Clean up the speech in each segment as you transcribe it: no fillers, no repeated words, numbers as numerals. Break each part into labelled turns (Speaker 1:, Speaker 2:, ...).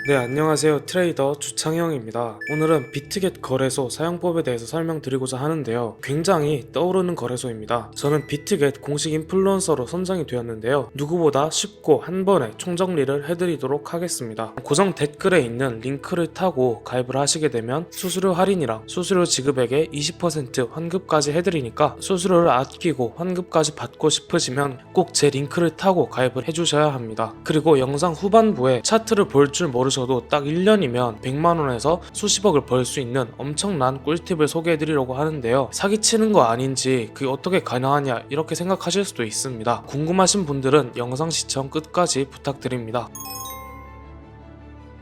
Speaker 1: 네, 안녕하세요. 트레이더 주창영입니다. 오늘은 비트겟 거래소 사용법에 대해서 설명드리고자 하는데요. 굉장히 떠오르는 거래소입니다. 저는 비트겟 공식 인플루언서로 선정이 되었는데요. 누구보다 쉽고 한 번에 총정리를 해드리도록 하겠습니다. 고정 댓글에 있는 링크를 타고 가입을 하시게 되면 수수료 할인이랑 수수료 지급액의 20% 환급까지 해드리니까 수수료를 아끼고 환급까지 받고 싶으시면 꼭 제 링크를 타고 가입을 해주셔야 합니다. 그리고 영상 후반부에 차트를 볼 줄 모르셔도 딱 1년이면 100만원에서 수십억을 벌 수 있는 엄청난 꿀팁을 소개해드리려고 하는데요. 사기치는 거 아닌지 그게 어떻게 가능하냐 이렇게 생각하실 수도 있습니다. 궁금하신 분들은 영상 시청 끝까지 부탁드립니다.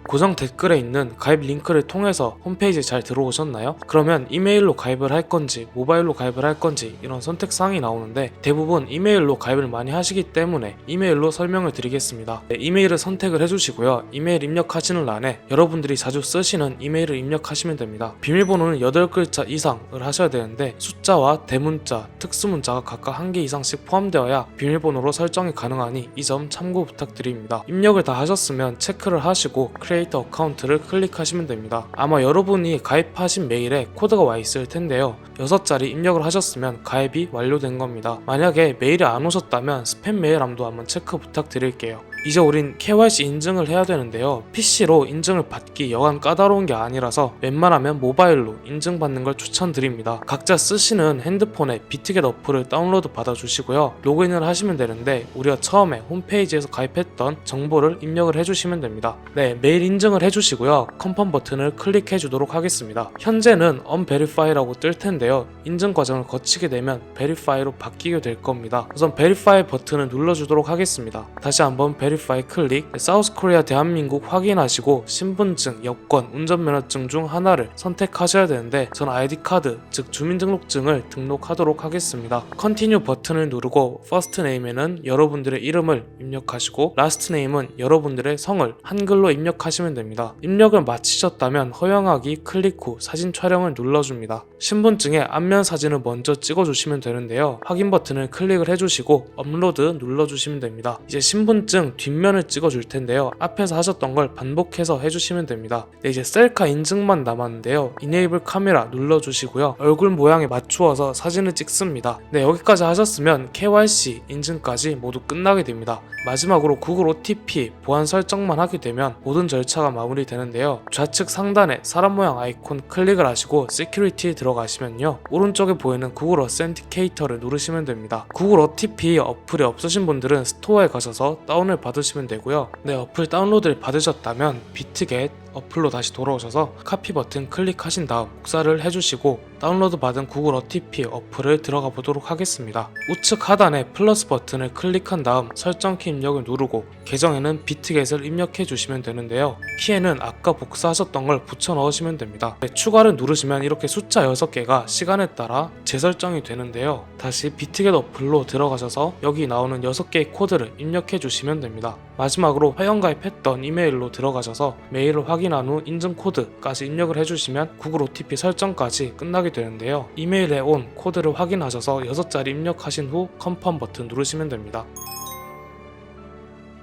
Speaker 1: 고정 댓글에 있는 가입 링크를 통해서 홈페이지에 잘 들어오셨나요? 그러면 이메일로 가입을 할 건지 모바일로 가입을 할 건지 이런 선택사항이 나오는데 대부분 이메일로 가입을 많이 하시기 때문에 이메일로 설명을 드리겠습니다. 네, 이메일을 선택을 해주시고요. 이메일 입력하시는 란에 여러분들이 자주 쓰시는 이메일을 입력하시면 됩니다. 비밀번호는 8글자 이상을 하셔야 되는데 숫자와 대문자, 특수문자가 각각 1개 이상씩 포함되어야 비밀번호로 설정이 가능하니 이 점 참고 부탁드립니다. 입력을 다 하셨으면 체크를 하시고 크리에이터 어카운트를 클릭하시면 됩니다. 아마 여러분이 가입하신 메일에 코드가 와 있을 텐데요. 6자리 입력을 하셨으면 가입이 완료된 겁니다. 만약에 메일이 안 오셨다면 스팸 메일함도 한번 체크 부탁드릴게요. 이제 우린 KYC 인증을 해야 되는데요. PC로 인증을 받기 여간 까다로운 게 아니라서 웬만하면 모바일로 인증받는 걸 추천드립니다. 각자 쓰시는 핸드폰에 비트겟 어플을 다운로드 받아주시고요. 로그인을 하시면 되는데 우리가 처음에 홈페이지에서 가입했던 정보를 입력을 해주시면 됩니다. 네, 메일 인증을 해주시고요. 컨펌 버튼을 클릭해 주도록 하겠습니다. 현재는 unverify라고 뜰 텐데요. 인증 과정을 거치게 되면 verify로 바뀌게 될 겁니다. 우선 verify 버튼을 눌러주도록 하겠습니다. 다시 한번 verify 클릭, 사우스코리아 대한민국 확인하시고 신분증, 여권, 운전면허증 중 하나를 선택하셔야 되는데 전 아이디카드, 즉 주민등록증을 등록하도록 하겠습니다. 컨티뉴 버튼을 누르고 퍼스트 네임에는 여러분들의 이름을 입력하시고 라스트 네임은 여러분들의 성을 한글로 입력하시면 됩니다. 입력을 마치셨다면 허용하기 클릭 후 사진 촬영을 눌러줍니다. 신분증의 앞면 사진을 먼저 찍어주시면 되는데요. 확인 버튼을 클릭을 해주시고 업로드 눌러주시면 됩니다. 이제 신분증 뒷면을 찍어줄 텐데요. 앞에서 하셨던 걸 반복해서 해주시면 됩니다. 네, 이제 셀카 인증만 남았는데요. 이네이블 카메라 눌러주시고요. 얼굴 모양에 맞추어서 사진을 찍습니다. 네, 여기까지 하셨으면 KYC 인증까지 모두 끝나게 됩니다. 마지막으로 구글 OTP 보안 설정만 하게 되면 모든 절차가 마무리되는데요. 좌측 상단에 사람 모양 아이콘 클릭을 하시고 시큐리티에 들어가시면요. 오른쪽에 보이는 구글 어센티케이터를 누르시면 됩니다. 구글 OTP 어플이 없으신 분들은 스토어에 가셔서 다운을 받으시면 되고요. 네, 어플 다운로드를 받으셨다면 비트겟 어플로 다시 돌아오셔서 카피 버튼 클릭하신 다음 복사를 해주시고 다운로드 받은 구글 OTP 어플을 들어가 보도록 하겠습니다. 우측 하단에 플러스 버튼을 클릭한 다음 설정키 입력을 누르고 계정에는 비트겟을 입력해 주시면 되는데요. 키에는 아까 복사하셨던 걸 붙여 넣으시면 됩니다. 네, 추가를 누르시면 이렇게 숫자 6개가 시간에 따라 재설정이 되는데요. 다시 비트겟 어플로 들어가셔서 여기 나오는 6개의 코드를 입력해 주시면 됩니다. 마지막으로 회원가입했던 이메일로 들어가셔서 메일을 확인한 후 인증 코드까지 입력을 해주시면 구글 OTP 설정까지 끝나게 되는데요. 이메일에 온 코드를 확인하셔서 6자리 입력하신 후 컨펌 버튼 누르시면 됩니다.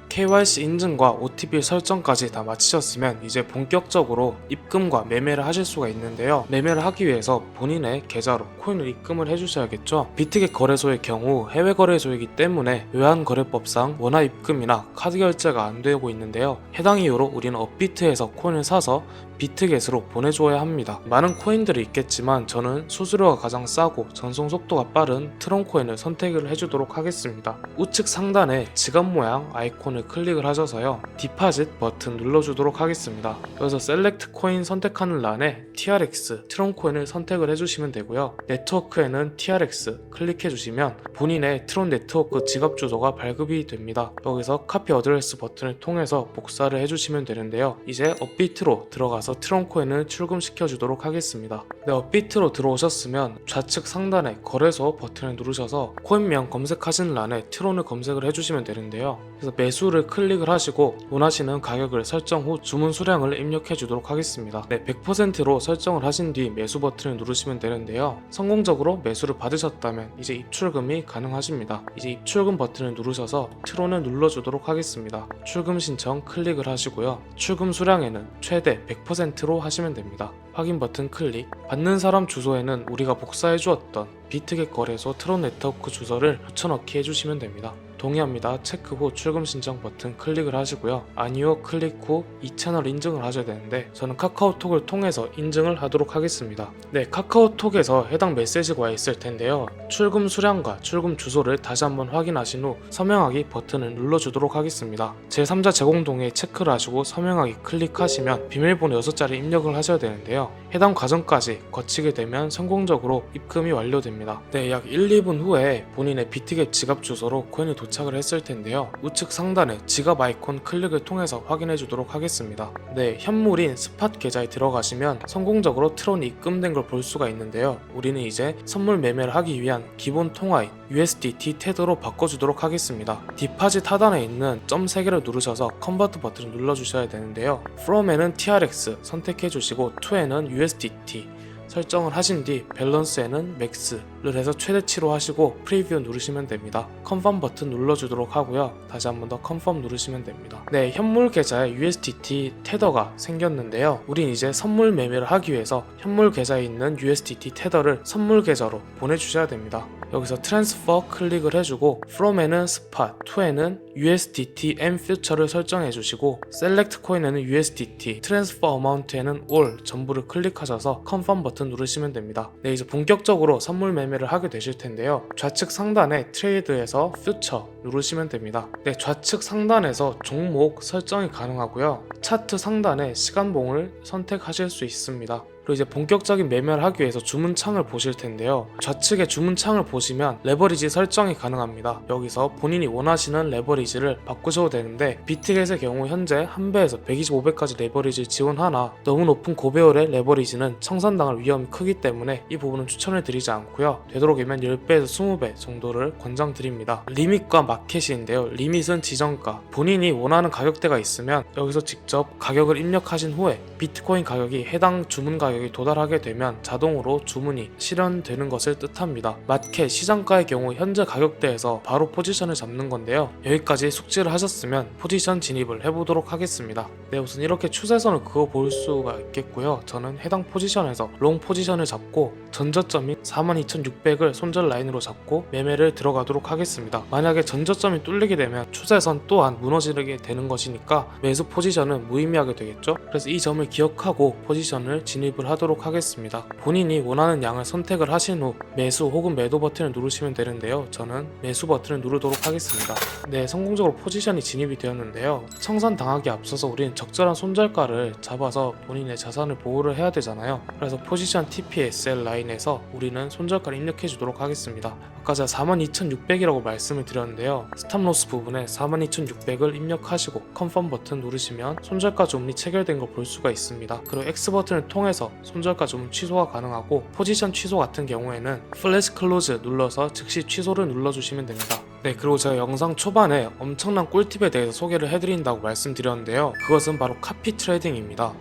Speaker 1: KYC 인증과 OTP 설정까지 다 마치셨으면 이제 본격적으로 입금과 매매를 하실 수가 있는데요. 매매를 하기 위해서 본인의 계좌로 코인을 입금을 해주셔야겠죠. 비트겟 거래소의 경우 해외 거래소이기 때문에 외환거래법상 원화 입금이나 카드 결제가 안 되고 있는데요. 해당 이유로 우리는 업비트에서 코인을 사서 비트겟으로 보내줘야 합니다. 많은 코인들이 있겠지만 저는 수수료가 가장 싸고 전송 속도가 빠른 트론 코인을 선택을 해주도록 하겠습니다. 우측 상단에 지갑 모양 아이콘을 클릭을 하셔서요. 디파짓 버튼 눌러주도록 하겠습니다. 여기서 셀렉트 코인 선택하는 란에 TRX 트론 코인을 선택을 해주시면 되고요. 네트워크에는 TRX 클릭해 주시면 본인의 트론 네트워크 지갑 주소가 발급이 됩니다. 여기서 카피 어드레스 버튼을 통해서 복사를 해주시면 되는데요. 이제 업비트로 들어가서 트론 코인을 출금시켜 주도록 하겠습니다. 네, 업비트로 들어오셨으면 좌측 상단에 거래소 버튼을 누르셔서 코인명 검색하시는 란에 트론을 검색을 해주시면 되는데요. 그래서 매수를 매수를 클릭을 하시고 원하시는 가격을 설정 후 주문 수량을 입력해 주도록 하겠습니다. 네, 100%로 설정을 하신 뒤 매수 버튼을 누르시면 되는데요. 성공적으로 매수를 받으셨다면 이제 입출금이 가능하십니다. 이제 입출금 버튼을 누르셔서 트론을 눌러주도록 하겠습니다. 출금 신청 클릭을 하시고요. 출금 수량에는 최대 100%로 하시면 됩니다. 확인 버튼 클릭. 받는 사람 주소에는 우리가 복사해 주었던 비트겟 거래소 트론 네트워크 주소를 붙여넣기 해주시면 됩니다. 동의합니다. 체크 후 출금 신청 버튼 클릭을 하시고요. 아니요 클릭 후 이 채널 인증을 하셔야 되는데 저는 카카오톡을 통해서 인증을 하도록 하겠습니다. 네, 카카오톡에서 해당 메시지가 와 있을 텐데요. 출금 수량과 출금 주소를 다시 한번 확인하신 후 서명하기 버튼을 눌러주도록 하겠습니다. 제3자 제공 동의에 체크를 하시고 서명하기 클릭하시면 비밀번호 6자리 입력을 하셔야 되는데요. 해당 과정까지 거치게 되면 성공적으로 입금이 완료됩니다. 네, 약 1, 2분 후에 본인의 비트겟 지갑 주소로 코인이 도착을 했을 텐데요. 우측 상단에 지갑 아이콘 클릭을 통해서 확인해 주도록 하겠습니다. 네, 현물인 스팟 계좌에 들어가시면 성공적으로 트론이 입금된 걸 볼 수가 있는데요. 우리는 이제 선물 매매를 하기 위한 기본 통화인 USDT 테더로 바꿔주도록 하겠습니다. 디파짓 하단에 있는 점 3개를 누르셔서 컨버트 버튼을 눌러주셔야 되는데요. From에는 TRX 선택해 주시고 to에는 USDT 설정을 하신 뒤 밸런스에는 맥스를 해서 최대치로 하시고 프리뷰 누르시면 됩니다. 컨펌 버튼 눌러주도록 하고요. 다시 한 번 더 컨펌 누르시면 됩니다. 네, 현물 계좌에 USDT 테더가 생겼는데요. 우린 이제 선물 매매를 하기 위해서 현물 계좌에 있는 USDT 테더를 선물 계좌로 보내주셔야 됩니다. 여기서 트랜스퍼 클릭을 해주고 From에는 스팟, to에는 USDT and Future를 설정해 주시고 Select Coin에는 USDT, Transfer Amount에는 All 전부를 클릭하셔서 Confirm 버튼 누르시면 됩니다. 네, 이제 본격적으로 선물 매매를 하게 되실 텐데요. 좌측 상단에 트레이드에서 Future 누르시면 됩니다. 네, 좌측 상단에서 종목 설정이 가능하고요. 차트 상단에 시간봉을 선택하실 수 있습니다. 그리고 이제 본격적인 매매를 하기 위해서 주문창을 보실 텐데요. 좌측에 주문창을 보시면 레버리지 설정이 가능합니다. 여기서 본인이 원하시는 레버리지를 바꾸셔도 되는데 비트겟의 경우 현재 1배에서 125배까지 레버리지를 지원하나 너무 높은 고배율의 레버리지는 청산당할 위험이 크기 때문에 이 부분은 추천을 드리지 않고요. 되도록이면 10배에서 20배 정도를 권장드립니다. 리밋과 마켓인데요. 리밋은 지정가, 본인이 원하는 가격대가 있으면 여기서 직접 가격을 입력하신 후에 비트코인 가격이 해당 주문 가격이 도달하게 되면 자동으로 주문이 실현되는 것을 뜻합니다. 마켓 시장가의 경우 현재 가격대에서 바로 포지션을 잡는 건데요. 여기까지 숙지를 하셨으면 포지션 진입을 해보도록 하겠습니다. 네, 우선 이렇게 추세선을 그어 볼 수가 있겠고요. 저는 해당 포지션에서 롱 포지션을 잡고 전저점인 42,600을 손절 라인으로 잡고 매매를 들어가도록 하겠습니다. 만약에 전저점이 뚫리게 되면 추세선 또한 무너지게 되는 것이니까 매수 포지션은 무의미하게 되겠죠. 그래서 이 점을 기억하고 포지션을 진입을 하도록 하겠습니다. 본인이 원하는 양을 선택을 하신 후 매수 혹은 매도 버튼을 누르시면 되는데요. 저는 매수 버튼을 누르도록 하겠습니다. 네, 성공적으로 포지션이 진입이 되었는데요. 청산 당하기 앞서서 우리는 적절한 손절가를 잡아서 본인의 자산을 보호를 해야 되잖아요. 그래서 포지션 TPSL 라인에서 우리는 손절가를 입력해 주도록 하겠습니다. 아까 제가 42,600이라고 말씀을 드렸는데요. 스탑로스 부분에 42,600을 입력하시고 컨펌 버튼 누르시면 손절가 주문이 체결된 걸 볼 수가 있습니다. 그리고 X 버튼을 통해서 손절가 주문 취소가 가능하고 포지션 취소 같은 경우에는 플래시 클로즈 눌러서 즉시 취소를 눌러주시면 됩니다. 네, 그리고 제가 영상 초반에 엄청난 꿀팁에 대해서 소개를 해드린다고 말씀드렸는데요. 그것은 바로 카피 트레이딩입니다.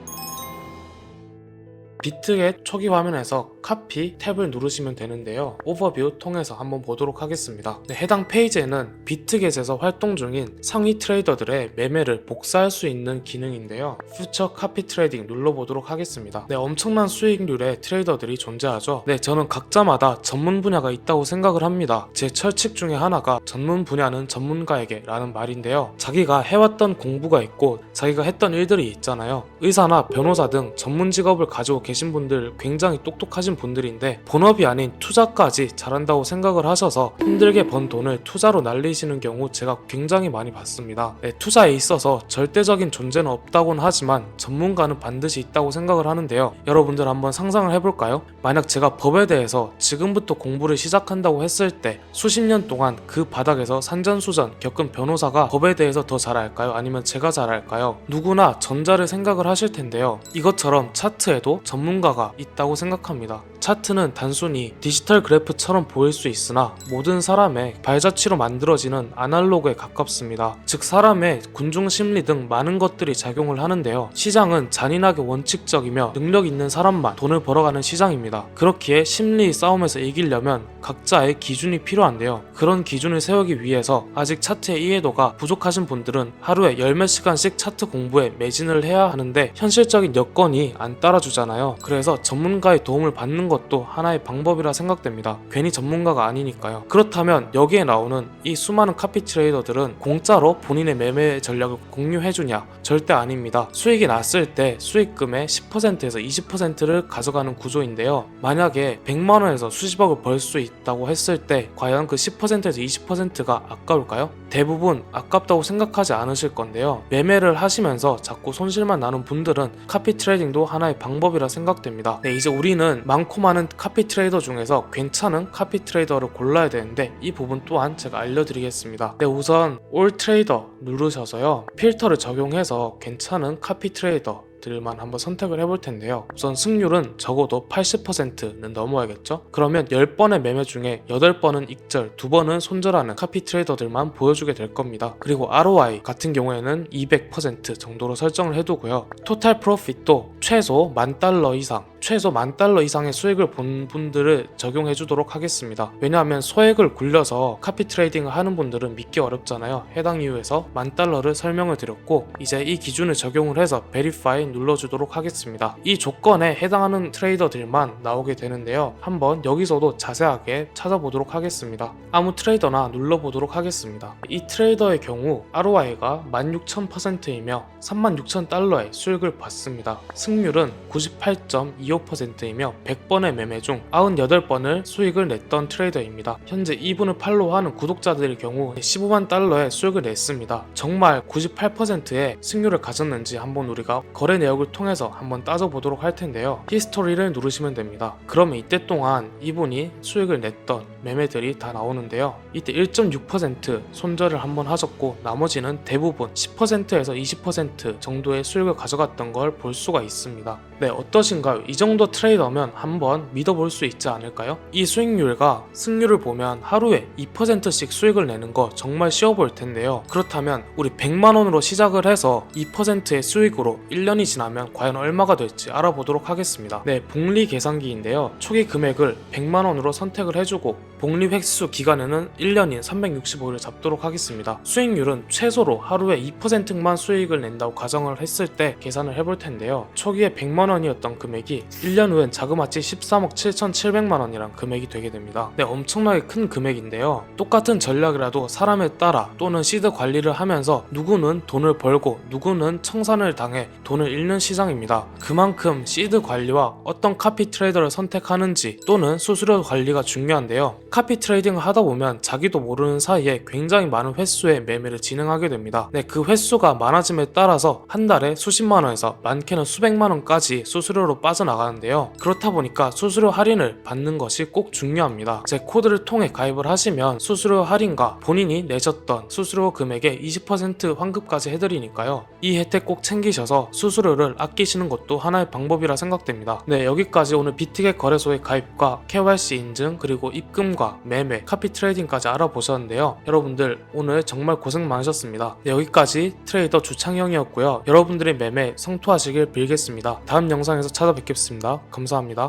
Speaker 1: 비트겟 초기 화면에서 카피 탭을 누르시면 되는데요. 오버뷰 통해서 한번 보도록 하겠습니다. 네, 해당 페이지에는 비트겟에서 활동 중인 상위 트레이더들의 매매를 복사할 수 있는 기능인데요. 퓨처 카피 트레이딩 눌러보도록 하겠습니다. 네, 엄청난 수익률의 트레이더들이 존재하죠. 네, 저는 각자마다 전문 분야가 있다고 생각을 합니다. 제 철칙 중에 하나가 전문 분야는 전문가에게 라는 말인데요. 자기가 해왔던 공부가 있고 자기가 했던 일들이 있잖아요. 의사나 변호사 등 전문 직업을 가지고 계신 분들 굉장히 똑똑하신 분들인데 본업이 아닌 투자까지 잘한다고 생각을 하셔서 힘들게 번 돈을 투자로 날리시는 경우 제가 굉장히 많이 봤습니다. 네, 투자에 있어서 절대적인 존재는 없다고는 하지만 전문가는 반드시 있다고 생각을 하는데요. 여러분들 한번 상상을 해볼까요? 만약 제가 법에 대해서 지금부터 공부를 시작한다고 했을 때 수십 년 동안 그 바닥에서 산전수전 겪은 변호사가 법에 대해서 더 잘 알까요? 아니면 제가 잘 알까요? 누구나 전자를 생각을 하실 텐데요. 이것처럼 차트에도 전문가가 있다고 생각합니다. 차트는 단순히 디지털 그래프처럼 보일 수 있으나 모든 사람의 발자취로 만들어지는 아날로그에 가깝습니다. 즉 사람의 군중 심리 등 많은 것들이 작용을 하는데요. 시장은 잔인하게 원칙적이며 능력 있는 사람만 돈을 벌어가는 시장입니다. 그렇기에 심리 싸움에서 이기려면 각자의 기준이 필요한데요. 그런 기준을 세우기 위해서 아직 차트의 이해도가 부족하신 분들은 하루에 열몇 시간씩 차트 공부에 매진을 해야 하는데 현실적인 여건이 안 따라주잖아요. 그래서 전문가의 도움을 받는 것도 하나의 방법이라 생각됩니다. 괜히 전문가가 아니니까요. 그렇다면 여기에 나오는 이 수많은 카피 트레이더들은 공짜로 본인의 매매 전략을 공유해주냐? 절대 아닙니다. 수익이 났을 때 수익금의 10%에서 20%를 가져가는 구조인데요. 만약에 100만원에서 수십억을 벌 수 있다고 했을 때 과연 그 10%에서 20%가 아까울까요? 대부분 아깝다고 생각하지 않으실 건데요. 매매를 하시면서 자꾸 손실만 나는 분들은 카피 트레이딩도 하나의 방법이라 생각됩니다. 네, 이제 우리는 많고 많은 카피 트레이더 중에서 괜찮은 카피 트레이더를 골라야 되는데 이 부분 또한 제가 알려드리겠습니다. 네, 우선 올 트레이더 누르셔서요. 필터를 적용해서 괜찮은 카피 트레이더 들만 한번 선택을 해볼 텐데요. 우선 승률은 적어도 80%는 넘어야겠죠? 그러면 10번의 매매 중에 8번은 익절, 2번은 손절하는 카피 트레이더들만 보여주게 될 겁니다. 그리고 ROI 같은 경우에는 200% 정도로 설정을 해두고요. 토탈 프로핏도 최소 $10,000 이상, 최소 $10,000 이상의 수익을 본 분들을 적용해 주도록 하겠습니다. 왜냐하면 소액을 굴려서 카피 트레이딩을 하는 분들은 믿기 어렵잖아요. 해당 이유에서 $10,000를 설명을 드렸고 이제 이 기준을 적용을 해서 베리파이 눌러주도록 하겠습니다. 이 조건에 해당하는 트레이더들만 나오게 되는데요. 한번 여기서도 자세하게 찾아보도록 하겠습니다. 아무 트레이더나 눌러보도록 하겠습니다. 이 트레이더의 경우 ROI가 16,000%이며 $36,000의 수익을 받습니다. 승률은 98.25%이며 100번의 매매 중 98번을 수익을 냈던 트레이더입니다. 현재 이분을 팔로우하는 구독자들의 경우 $150,000의 수익을 냈습니다. 정말 98%의 승률을 가졌는지 한번 우리가 거래 내역을 통해서 한번 따져보도록 할 텐데요. 히스토리를 누르시면 됩니다. 그러면 이때 동안 이분이 수익을 냈던 매매들이 다 나오는데요. 이때 1.6% 손절을 한번 하셨고 나머지는 대부분 10%에서 20% 정도의 수익을 가져갔던 걸 볼 수가 있습니다. 네, 어떠신가요? 이 정도 트레이더면 한번 믿어볼 수 있지 않을까요? 이 수익률과 승률을 보면 하루에 2%씩 수익을 내는 거 정말 쉬워 보일 텐데요. 그렇다면 우리 100만원으로 시작을 해서 2%의 수익으로 1년이 지나면 과연 얼마가 될지 알아보도록 하겠습니다. 네, 복리 계산기인데요. 초기 금액을 100만원으로 선택을 해주고 복리 획수 기간에는 1년인 365일을 잡도록 하겠습니다. 수익률은 최소로 하루에 2%만 수익을 낸다고 가정을 했을 때 계산을 해볼 텐데요. 초기에 100만원이었던 금액이 1년 후엔 자그마치 13억 7,700만원이란 금액이 되게 됩니다. 네, 엄청나게 큰 금액인데요. 똑같은 전략이라도 사람에 따라 또는 시드 관리를 하면서 누구는 돈을 벌고 누구는 청산을 당해 돈을 잃는 시장입니다. 그만큼 시드 관리와 어떤 카피 트레이더를 선택하는지 또는 수수료 관리가 중요한데요. 카피 트레이딩을 하다 보면 자기도 모르는 사이에 굉장히 많은 횟수의 매매를 진행하게 됩니다. 네, 그 횟수가 많아짐에 따라서 한 달에 수십만원에서 많게는 수백만원까지 수수료로 빠져나가는데요. 그렇다 보니까 수수료 할인을 받는 것이 꼭 중요합니다. 제 코드를 통해 가입을 하시면 수수료 할인과 본인이 내셨던 수수료 금액의 20% 환급까지 해드리니까요. 이 혜택 꼭 챙기셔서 수수료를 아끼시는 것도 하나의 방법이라 생각됩니다. 네, 여기까지 오늘 비티켓 거래소의 가입과 KYC 인증 그리고 입금과 매매, 카피 트레이딩까지 알아보셨는데요. 여러분들 오늘 정말 고생 많으셨습니다. 네, 여기까지 트레이더 주창영이었고요. 여러분들의 매매 성투하시길 빌겠습니다. 다음 영상에서 찾아뵙겠습니다. 감사합니다.